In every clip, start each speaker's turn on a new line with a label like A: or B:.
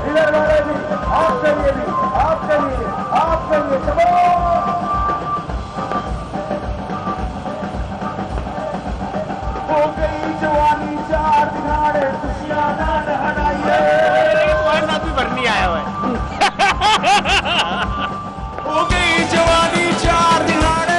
A: इधर वाले भी, आपके लिए भी, आपके लिए, आपके लिए चलो। हो गई जवानी चार दिहाड़े, खुशियां ना हटाइए।
B: भी भरनी आया हुआ है।
A: हो गई जवानी चार दिहाड़े,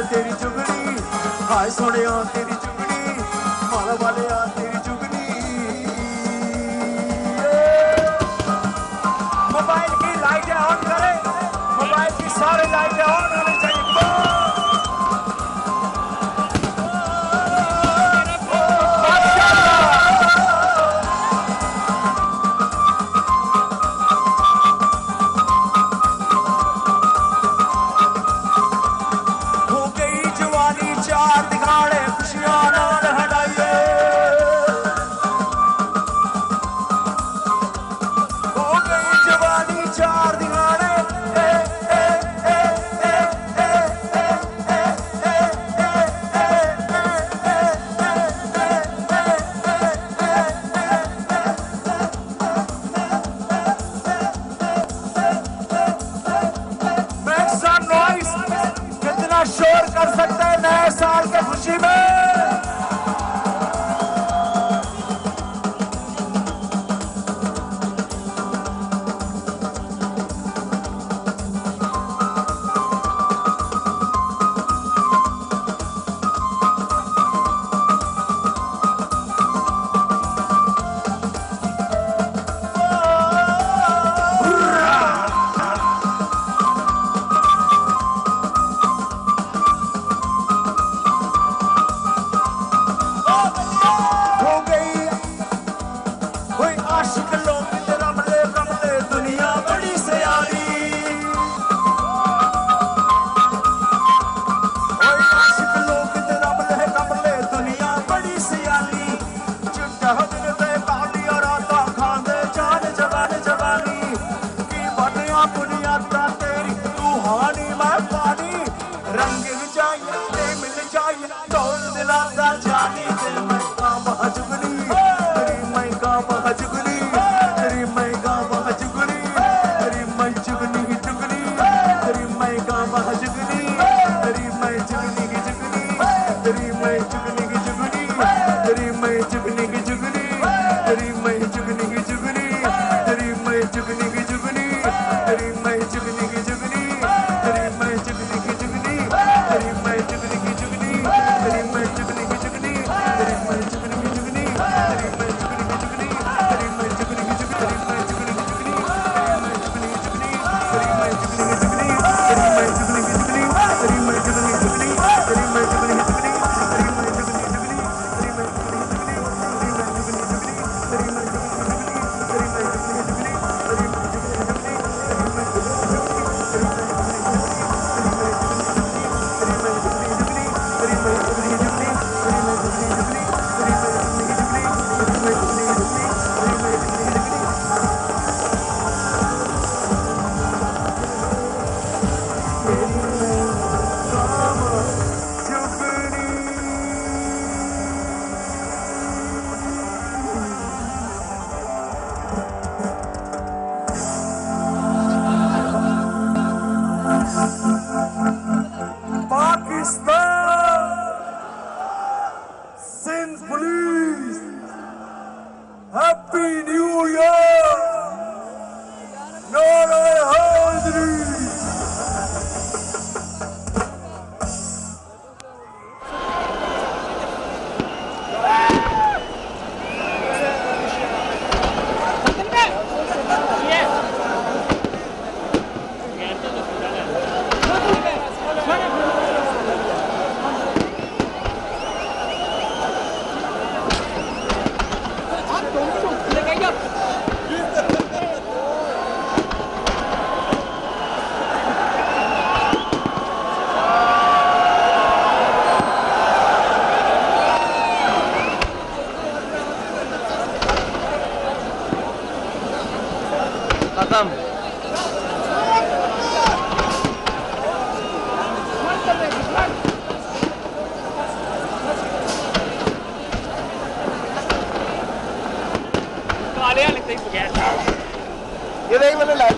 A: तेरी जुगनी हाय सोने तेरी जुगनी माला वाले तेरी जुगनी। मोबाइल की लाइटें ऑन करें, मोबाइल की सारी लाइटें ऑन होनी चाहिए। शोर कर सकते हैं नए साल के खुशी में।
B: खत्म।
A: ये नहीं मैंने लाइट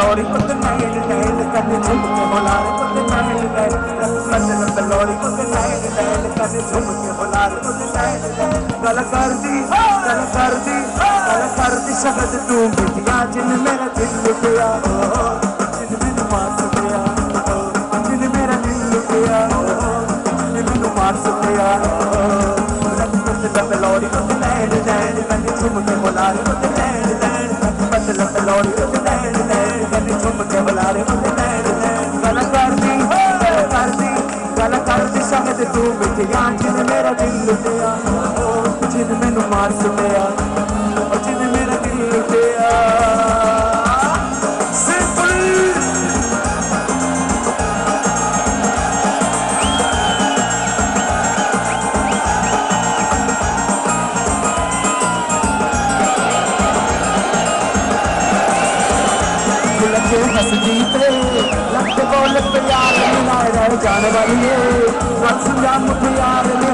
A: लौड़ी कुछ नहीं नहीं करने झुम के बुलारे कुछ नहीं नहीं लौड़ी कुछ नहीं नहीं करने झुम के बुलारे कुछ नहीं गल कर दी शब्द तू बिटिया जिन मेरा दिल लुटिया जिन मैंने मार सुटिया जिन मेरा दिल लुटिया जिन मैंने मार सुटिया लौड़ी कुछ नहीं नहीं करने झुम के बुलारे कुछ नहीं नहीं लौड़ी कुछ नहीं नहीं झुम के बुलारे गल कर दी शब्द तू बिटिया जिन मेरा दिल लुटिया जिन मैनू मार सुटिया और जिन मेरा दिल लुटिया हंस जीते लगते बोल प्यार मिलाए रह जाने वाली है रक्स या मुझे यार में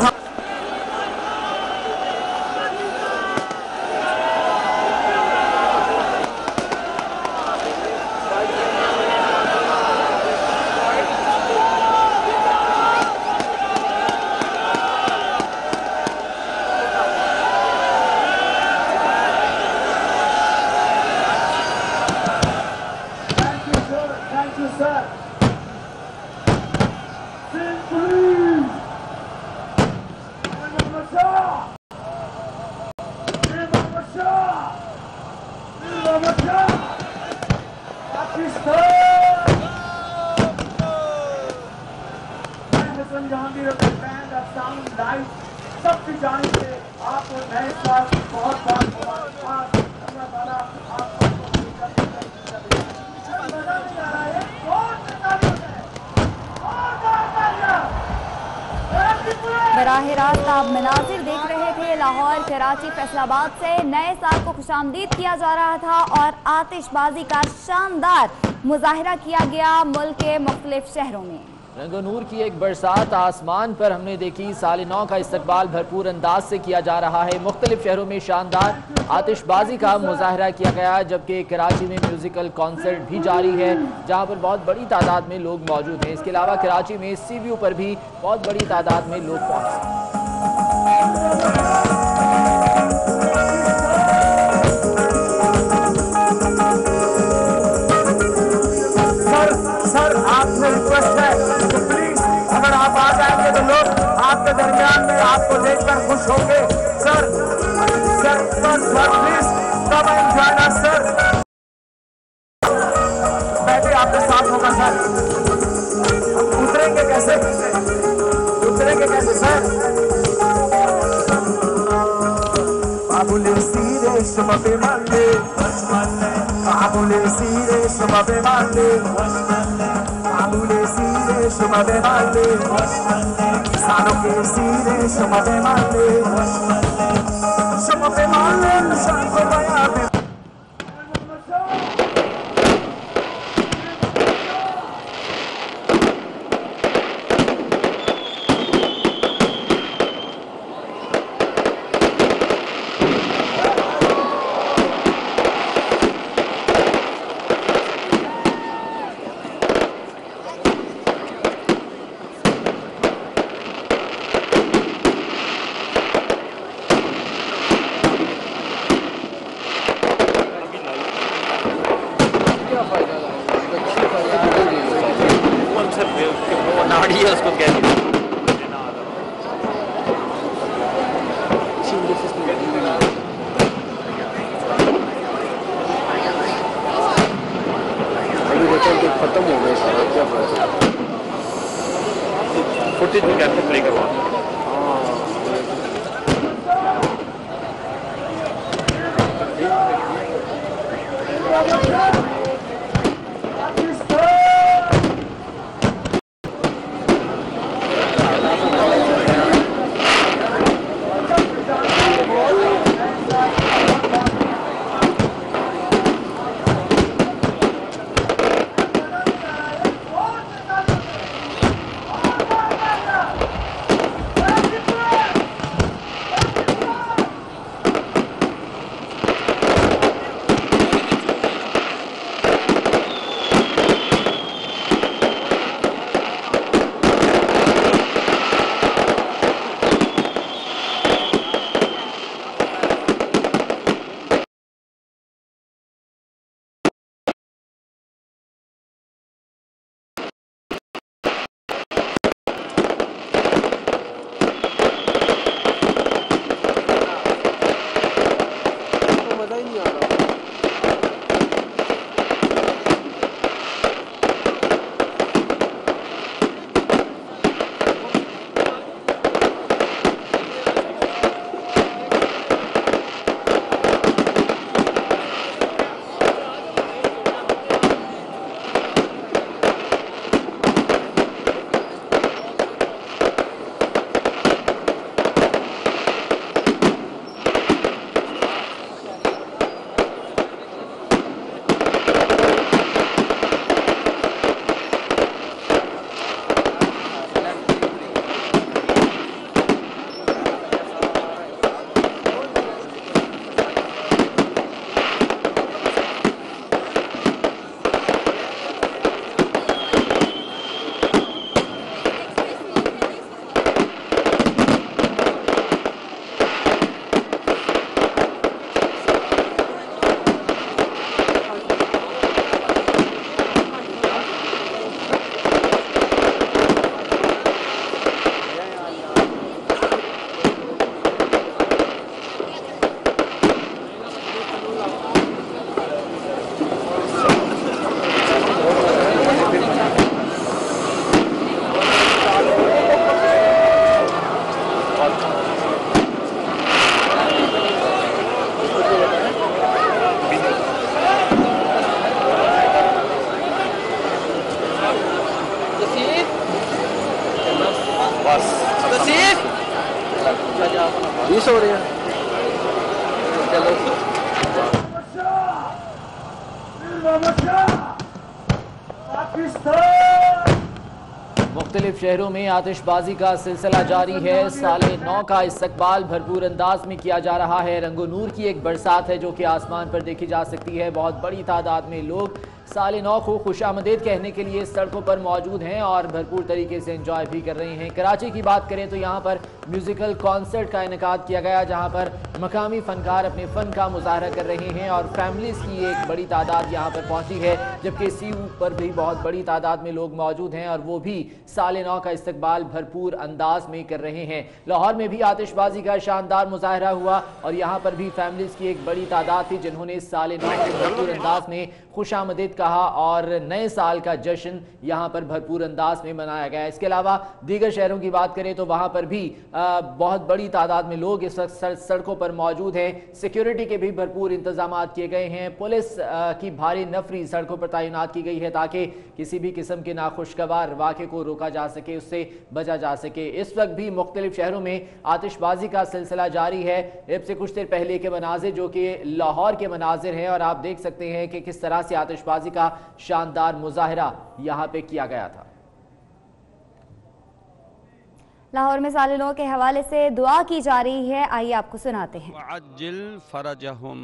A: Jahangir band of sound live सबकी जानी से आपको नए साल की बहुत बहुत मुबारकबाद। अल्लाह ताला आपको
C: बराह रास्त आप मनाजिर देख रहे थे लाहौर, कराची, फैसलाबाद से नए साल को खुशामदीद किया जा रहा था और आतिशबाजी का शानदार मुजाहिरा किया गया मुल्क के मुख्तलिफ शहरों में।
D: रंगो नूर की एक बरसात आसमान पर हमने देखी। साल नौ का इस्तकबाल भरपूर अंदाज से किया जा रहा है। मुख्तलिफ शहरों में शानदार आतिशबाजी का मुजाहरा किया गया, जबकि कराची में म्यूजिकल कॉन्सर्ट भी जारी है जहां पर बहुत बड़ी तादाद में लोग मौजूद हैं। इसके अलावा कराची में सीव्यू पर भी बहुत बड़ी तादाद में लोग पहुंचे।
A: सर आपसे रिक्वेस्ट है कि प्लीज अगर आप आ जाएंगे तो लोग आपके दरमियान में आपको देखकर खुश होंगे। Sir sir sir sir please come and join us sir. मैं भी आपके साथ होगा सर। उतरेंगे कैसे सर? बाबुले सीरे शुभे मांगे बाबुले सीरे शुभे मांगे बाबुले सीरे शुभ माले सालों के सीरे शुभ माले शुभ माले शाम को बया
E: खत्म हो गए सारा क्या फुटेज में क्या प्ले करवा बीस हो रही है।
D: मुख्तलिफ शहरों में आतिशबाजी का सिलसिला जारी है। साले 9 का इस्तकबाल भरपूर अंदाज में किया जा रहा है। रंगो नूर की एक बरसात है जो कि आसमान पर देखी जा सकती है। बहुत बड़ी तादाद में लोग साले 9 को खुशामदीद कहने के लिए सड़कों पर मौजूद हैं और भरपूर तरीके से एंजॉय भी कर रहे हैं। कराची की बात करें तो यहाँ पर म्यूजिकल कॉन्सर्ट का इनेकाद किया गया जहाँ पर मकामी फनकार अपने फ़न का मुजाहरा कर रहे हैं और फैमिलीज़ की एक बड़ी तादाद यहाँ पर पहुँची है, जबकि सी पर भी बहुत बड़ी तादाद में लोग मौजूद हैं और वो भी साले 9 का इस्तकबाल भरपूर अंदाज में कर रहे हैं। लाहौर में भी आतिशबाजी का शानदार मुजाहरा हुआ और यहाँ पर भी फैमिलीज़ की एक बड़ी तादाद थी जिन्होंने साले 9 को भरपूर अंदाज में खुशामदीद कहा और नए साल का जश्न यहाँ पर भरपूर अंदाज में मनाया गया। इसके अलावा दीगर शहरों की बात करें तो वहाँ पर भी बहुत बड़ी तादाद में लोग इस वक्त सड़कों पर पर मौजूद हैं। सिक्योरिटी के भी भरपूर इंतजाम किए गए हैं। पुलिस की भारी नफरी सड़कों पर तैनात की गई है ताकि किसी भी किस्म के नाखुशगवार वाक़े को रोका जा सके, उससे बचा जा सके। इस वक्त भी मुख्तलिफ शहरों में आतिशबाजी का सिलसिला जारी है। अब से कुछ देर पहले के मनाजिर जो कि लाहौर के मनाजिर हैं और आप देख सकते हैं कि किस तरह से आतिशबाजी का शानदार मुजाहरा यहाँ पे किया गया था।
C: लाहौर में साल नौ के हवाले से दुआ की जा रही है, आइए आपको सुनाते हैं।
F: वअज्जिल फरजहुम।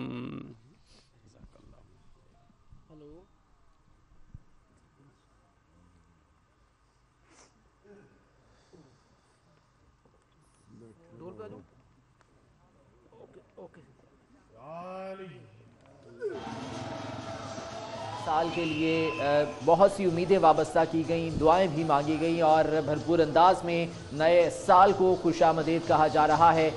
D: साल के लिए बहुत सी उम्मीदें वाबस्ता की गई, दुआएं भी मांगी गई और भरपूर अंदाज में नए साल को खुशामदीद कहा जा रहा है।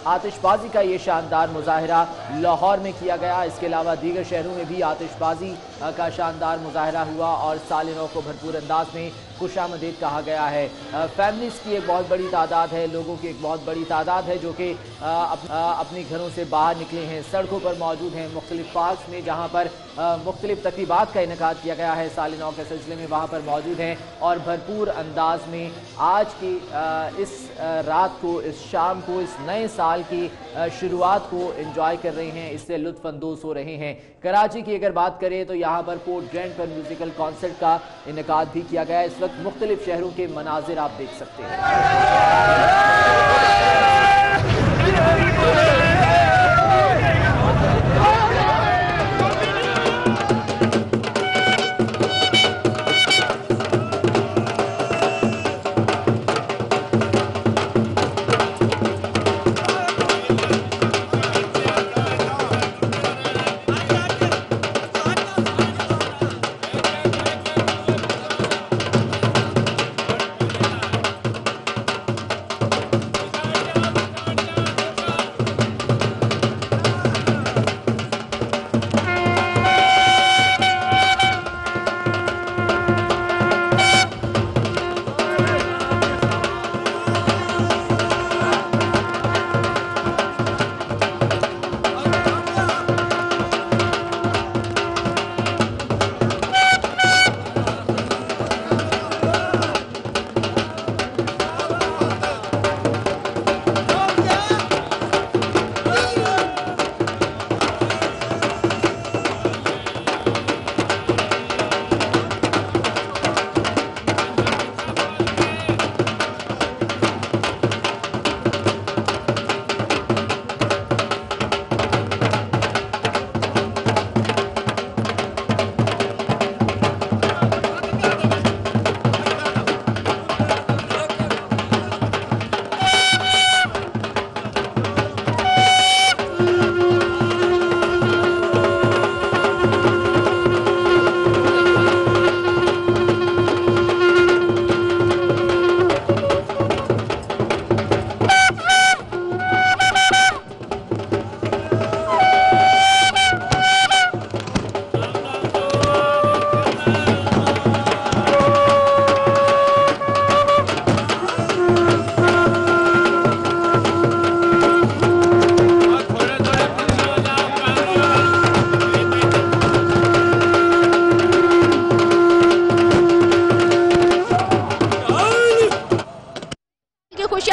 D: आतिशबाजी का ये शानदार मुजाहरा लाहौर में किया गया। इसके अलावा दीगर शहरों में भी आतिशबाजी का शानदार मुजाहरा हुआ और साल नौ को भरपूर अंदाज में खुशामदीद कहा गया है। फैमिलीज की एक बहुत बड़ी तादाद है, लोगों की एक बहुत बड़ी तादाद है जो कि अपने घरों से बाहर निकले हैं, सड़कों पर मौजूद हैं। मुख्तलिफ पार्क्स में जहाँ पर मुख्तलिफ तकरीबात का इनेकाद किया गया है साल नौ के सिलसिले में, वहाँ पर मौजूद हैं और भरपूर अंदाज में आज की इस रात को, इस शाम को, इस नए साल की शुरुआत को एंजॉय कर रहे हैं, इससे लुत्फ अंदोज हो रहे हैं। कराची की अगर बात करें तो यहाँ पर पोर्ट ग्रैंड पर म्यूजिकल कॉन्सर्ट का इनेकाद भी किया गया है। इस वक्त मुख्तलिफ शहरों के मनाजिर आप देख सकते हैं।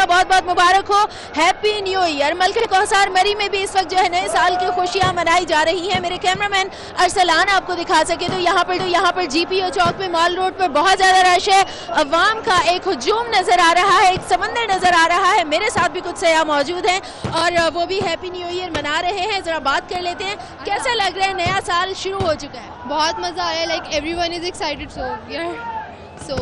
G: बहुत बहुत मुबारक हो, हैप्पी न्यू ईयर। मलके कोहसार मरी में भी इस वक्त जो है नए साल की खुशियां मनाई जा रही हैं। मेरे कैमरामैन अरसलान आपको दिखा सके तो यहाँ पर GPO चौक पे, मॉल रोड पे बहुत ज़्यादा रश है। अवाम का एक हुजूम नज़र आ रहा है, एक समंदर नज़र आ रहा है। मेरे साथ भी कुछ सयाह मौजूद हैं और वो भी हैप्पी न्यू ईयर मना रहे हैं। ज़रा बात कर लेते हैं, कैसा लग रहा है? नया साल शुरू हो चुका है,
H: बहुत मज़ा आया। Like everyone is excited, so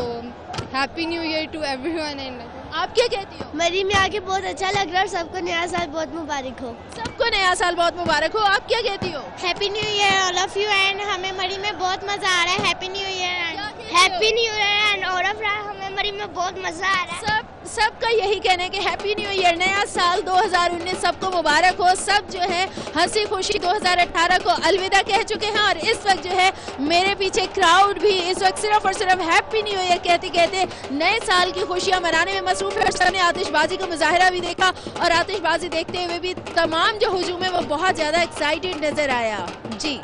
H: happy new year to everyone. And
G: आप क्या कहती हो?
I: मरी में आके बहुत अच्छा लग रहा है और सबको नया साल बहुत मुबारक हो।
G: सबको नया साल बहुत मुबारक हो। आप क्या कहती हो?
I: Happy new year all of you. And हमें मरी में बहुत मजा आ रहा है। Happy new year, happy new year and और हमें मरी में बहुत मजा आ रहा है।
G: सबका यही कहना है कि हैप्पी न्यू ईयर, नया साल 2019 सबको मुबारक हो। सब जो है हंसी खुशी 2018 को अलविदा कह चुके हैं और इस वक्त जो है मेरे पीछे क्राउड भी इस वक्त सिर्फ और सिर्फ हैप्पी न्यू ईयर कहते कहते नए साल की खुशियां मनाने में मसरूफ है। सबने आतिशबाजी का मुजाहरा भी देखा और आतिशबाजी देखते हुए भी तमाम जो हुजूम है वो बहुत ज्यादा एक्साइटेड नजर आया। जी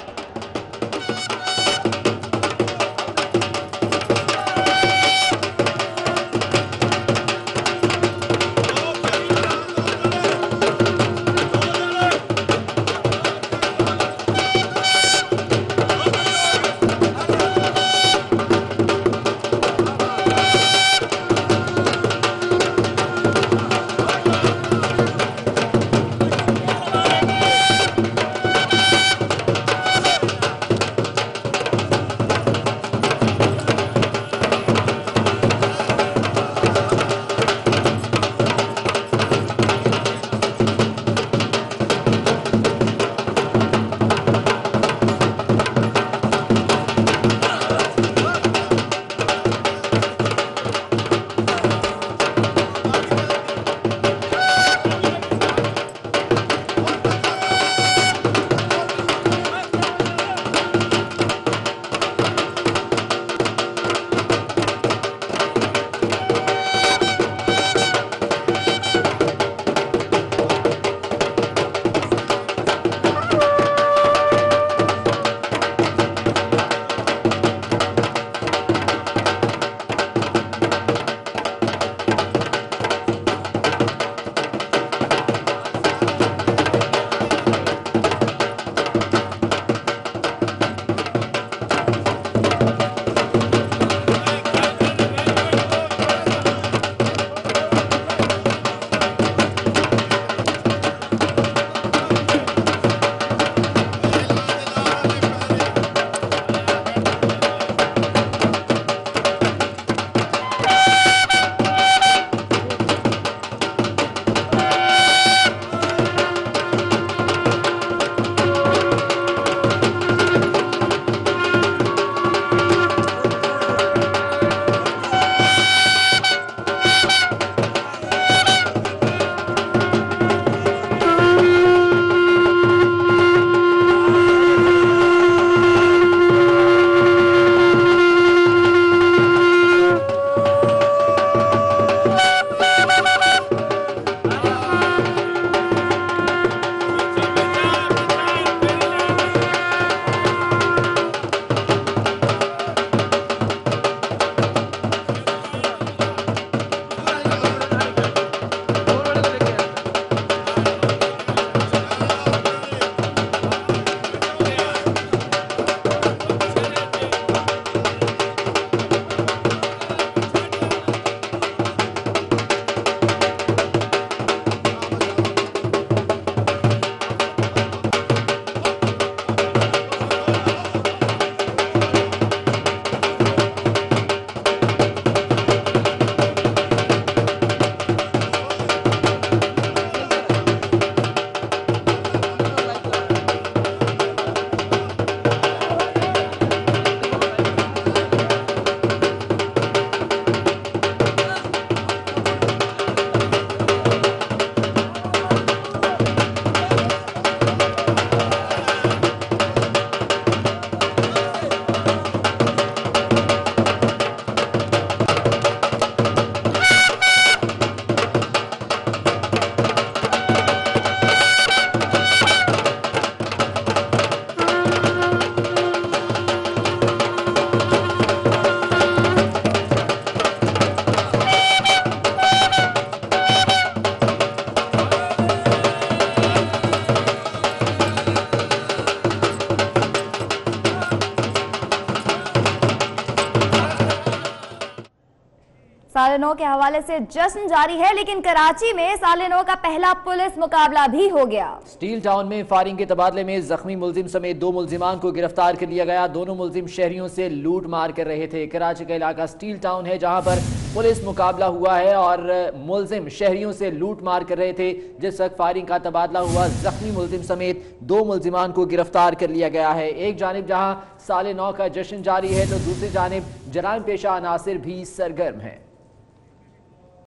C: साले 9 के हवाले से जश्न जारी है, लेकिन कराची में साले 9 का पहला पुलिस मुकाबला भी हो गया।
D: स्टील टाउन में फायरिंग के तबादले में जख्मी मुलजिम समेत 2 मुलजिमान को गिरफ्तार कर लिया गया। दोनों मुलजिम शहरियों से लूट मार कर रहे थे। कराची का इलाका स्टील टाउन है जहां पर पुलिस मुकाबला हुआ है और मुलजिम शहरियों से लूट मार कर रहे थे। जिस वक्त फायरिंग का तबादला हुआ, जख्मी मुलजिम समेत 2 मुलजिमान को गिरफ्तार कर लिया गया है। एक जानिब जहां साले 9 का जश्न जारी है तो दूसरी जानिब जराइम पेशा अनासिर भी सरगर्म है।